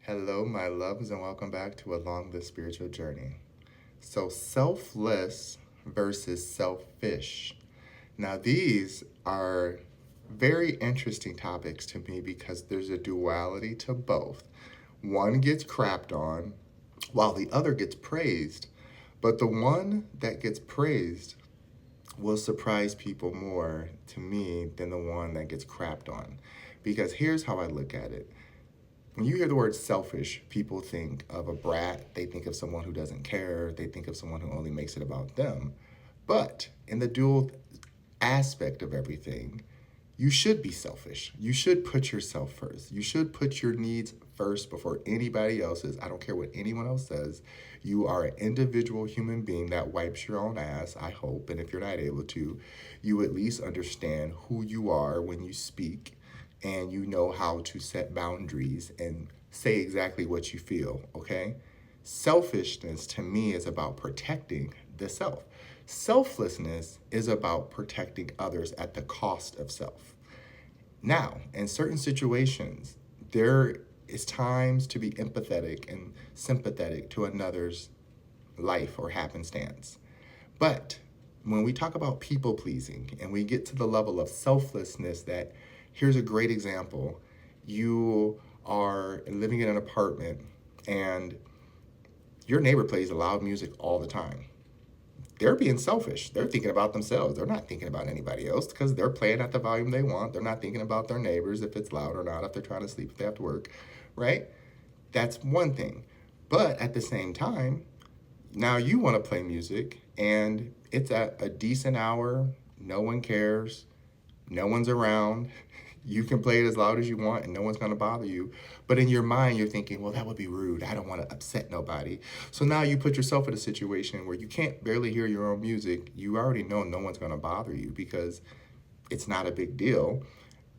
Hello, my loves, and welcome back to Along the Spiritual Journey. So, selfless versus selfish. Now, these are very interesting topics to me because there's a duality to both. One gets crapped on while the other gets praised, but the one that gets praised will surprise people more to me than the one that gets crapped on. Because here's how I look at it. When you hear the word selfish, people think of a brat, they think of someone who doesn't care, they think of someone who only makes it about them. But in the dual aspect of everything, you should be selfish. You should put yourself first. You should put your needs first before anybody else's. I don't care what anyone else says. You are an individual human being that wipes your own ass, I hope. And if you're not able to, you at least understand who you are when you speak and you know how to set boundaries and say exactly what you feel, okay? Selfishness to me is about protecting the self. Selflessness is about protecting others at the cost of self. Now, in certain situations, there is times to be empathetic and sympathetic to another's life or happenstance. But when we talk about people pleasing and we get to the level of selflessness, that here's a great example. You are living in an apartment and your neighbor plays loud music all the time. They're being selfish. They're thinking about themselves. They're not thinking about anybody else because they're playing at the volume they want. They're not thinking about their neighbors, if it's loud or not, if they're trying to sleep, if they have to work, right? That's one thing. But at the same time, now you want to play music and it's at a decent hour, no one cares, no one's around. You can play it as loud as you want and no one's going to bother you. But in your mind, you're thinking, well, that would be rude. I don't want to upset nobody. So now you put yourself in a situation where you can't barely hear your own music. You already know no one's going to bother you because it's not a big deal,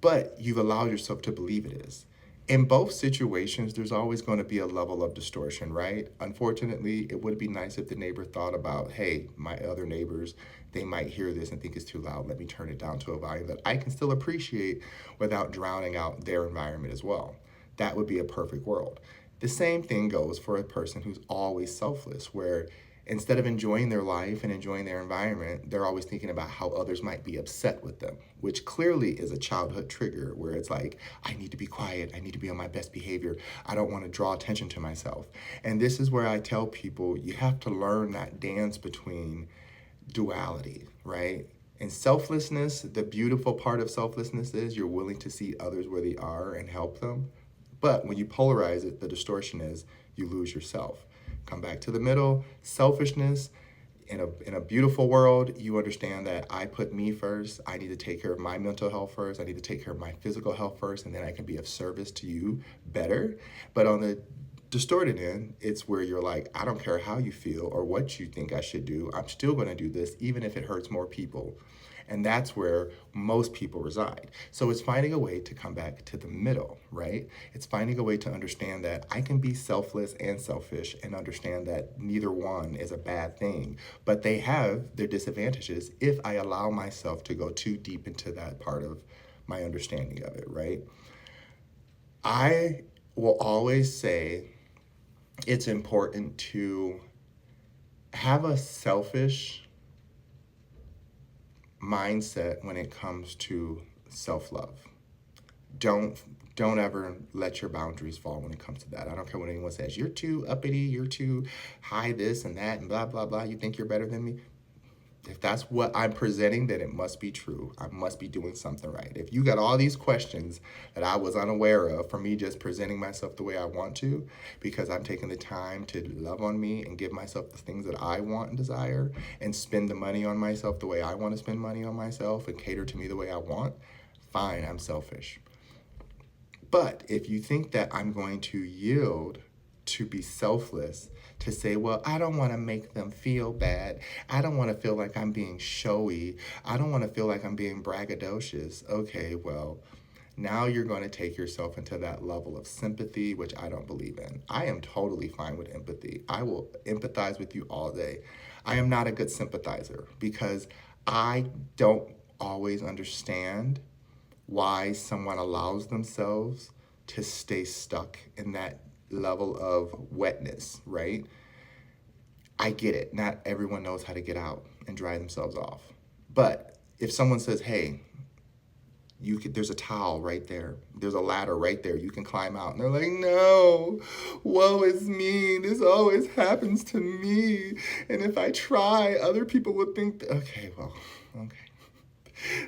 but you've allowed yourself to believe it is. In both situations, there's always going to be a level of distortion, right? Unfortunately, it would be nice if the neighbor thought about, hey, my other neighbors, they might hear this and think it's too loud. Let me turn it down to a volume that I can still appreciate without drowning out their environment as well. That would be a perfect world. The same thing goes for a person who's always selfless, where instead of enjoying their life and enjoying their environment, they're always thinking about how others might be upset with them, which clearly is a childhood trigger where it's like, I need to be quiet. I need to be on my best behavior. I don't want to draw attention to myself. And this is where I tell people you have to learn that dance between duality, right? And selflessness, the beautiful part of selflessness is you're willing to see others where they are and help them. But when you polarize it, the distortion is you lose yourself. Come back to the middle. Selfishness, in a beautiful world, you understand that I put me first. I need to take care of my mental health first. I need to take care of my physical health first, and then I can be of service to you better. But on the distorted end, it's where you're like, I don't care how you feel or what you think I should do. I'm still going to do this, even if it hurts more people. And that's where most people reside. So it's finding a way to come back to the middle, right? It's finding a way to understand that I can be selfless and selfish and understand that neither one is a bad thing, but they have their disadvantages if I allow myself to go too deep into that part of my understanding of it, right? I will always say it's important to have a selfish mindset when it comes to self-love. Don't don't ever let your boundaries fall when it comes to that. I don't care what anyone says. You're too uppity, you're too high this and that and blah blah blah. You think you're better than me? If that's what I'm presenting, then it must be true. I must be doing something right. If you got all these questions that I was unaware of from me just presenting myself the way I want to, because I'm taking the time to love on me and give myself the things that I want and desire and spend the money on myself the way I want to spend money on myself and cater to me the way I want, fine, I'm selfish. But if you think that I'm going to yield to be selfless, to say, well, I don't want to make them feel bad. I don't want to feel like I'm being showy. I don't want to feel like I'm being braggadocious. Okay, well, now you're going to take yourself into that level of sympathy, which I don't believe in. I am totally fine with empathy. I will empathize with you all day. I am not a good sympathizer because I don't always understand why someone allows themselves to stay stuck in that level of wetness, right? I get it. Not everyone knows how to get out and dry themselves off. But if someone says, hey, there's a towel right there. There's a ladder right there. You can climb out. And they're like, no, woe is me. This always happens to me. And if I try, other people would think, okay, well, okay.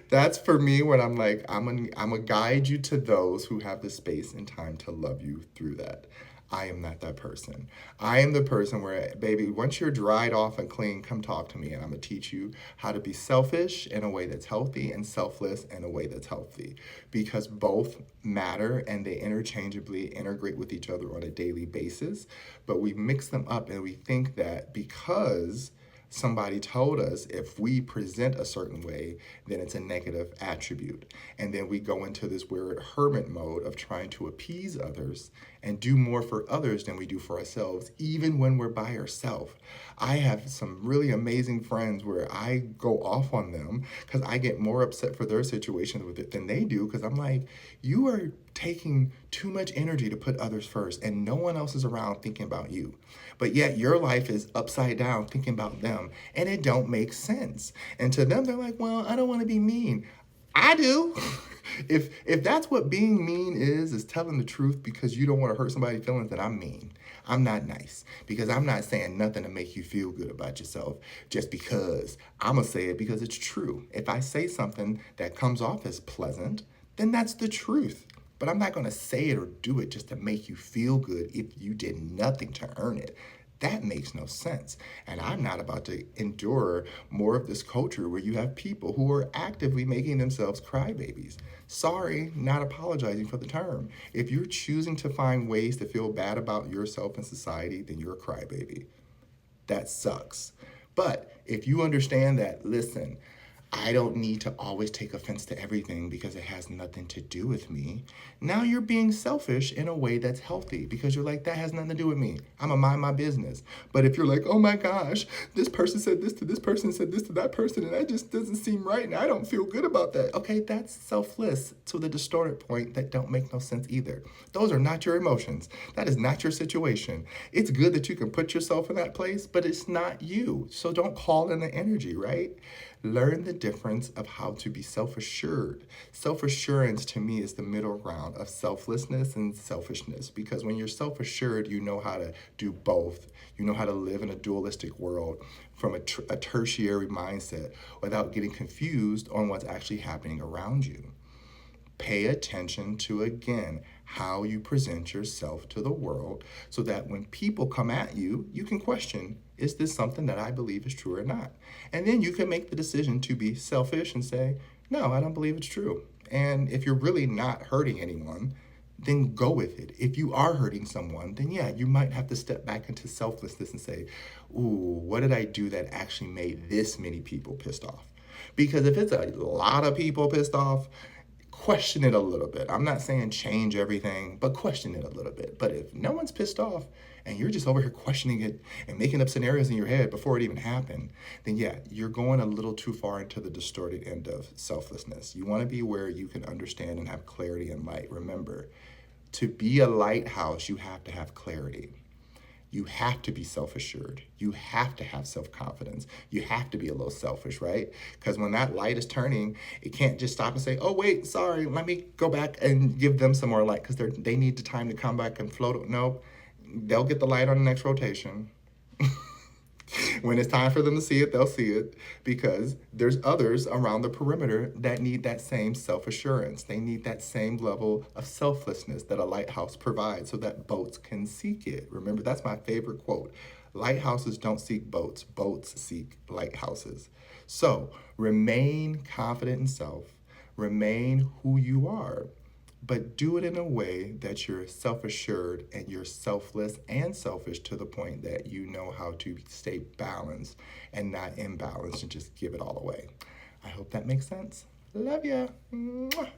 That's for me when I'm like, I'm gonna guide you to those who have the space and time to love you through that. I am not that person. I am the person where, baby, once you're dried off and clean, come talk to me and I'm gonna teach you how to be selfish in a way that's healthy and selfless in a way that's healthy. Because both matter and they interchangeably integrate with each other on a daily basis. But we mix them up and we think that because somebody told us if we present a certain way, then it's a negative attribute. And then we go into this weird hermit mode of trying to appease others and do more for others than we do for ourselves, even when we're by ourselves. I have some really amazing friends where I go off on them because I get more upset for their situation with it than they do, because I'm like, you are taking too much energy to put others first and no one else is around thinking about you. But yet your life is upside down thinking about them and it don't make sense. And to them, they're like, well, I don't want to be mean. I do. If that's what being mean is telling the truth because you don't want to hurt somebody's feelings, then I'm mean. I'm not nice because I'm not saying nothing to make you feel good about yourself just because. I'm going to say it because it's true. If I say something that comes off as pleasant, then that's the truth. But I'm not going to say it or do it just to make you feel good if you did nothing to earn it. That makes no sense. And I'm not about to endure more of this culture where you have people who are actively making themselves crybabies. Sorry, not apologizing for the term. If you're choosing to find ways to feel bad about yourself and society, then you're a crybaby. That sucks. But if you understand that, listen, I don't need to always take offense to everything because it has nothing to do with me. Now you're being selfish in a way that's healthy because you're like, that has nothing to do with me. I'm gonna mind my business. But if you're like, oh my gosh, this person said this to this person, said this to that person, and that just doesn't seem right, and I don't feel good about that. Okay, that's selfless to the distorted point that don't make no sense either. Those are not your emotions. That is not your situation. It's good that you can put yourself in that place, but it's not you. So don't call in the energy, right? Learn the difference of how to be self-assured. Self-assurance to me is the middle ground of selflessness and selfishness, because when you're self-assured, you know how to do both. You know how to live in a dualistic world from a tertiary mindset without getting confused on what's actually happening around you. Pay attention to, again, how you present yourself to the world so that when people come at you, you can question, is this something that I believe is true or not? And then you can make the decision to be selfish and say, no, I don't believe it's true. And if you're really not hurting anyone, then go with it. If you are hurting someone, then yeah, you might have to step back into selflessness and say, ooh, what did I do that actually made this many people pissed off? Because if it's a lot of people pissed off, question it a little bit. I'm not saying change everything, but question it a little bit. But if no one's pissed off and you're just over here questioning it and making up scenarios in your head before it even happened, then yeah, you're going a little too far into the distorted end of selflessness. You want to be where you can understand and have clarity and light. Remember, to be a lighthouse, you have to have clarity. You have to be self-assured. You have to have self-confidence. You have to be a little selfish, right? Because when that light is turning, it can't just stop and say, oh, wait, sorry, let me go back and give them some more light because they need the time to come back and float. No, they'll get the light on the next rotation. When it's time for them to see it, they'll see it because there's others around the perimeter that need that same self-assurance. They need that same level of selflessness that a lighthouse provides so that boats can seek it. Remember, that's my favorite quote. Lighthouses don't seek boats. Boats seek lighthouses. So remain confident in self. Remain who you are. But do it in a way that you're self-assured and you're selfless and selfish to the point that you know how to stay balanced and not imbalanced and just give it all away. I hope that makes sense. Love ya. Mwah.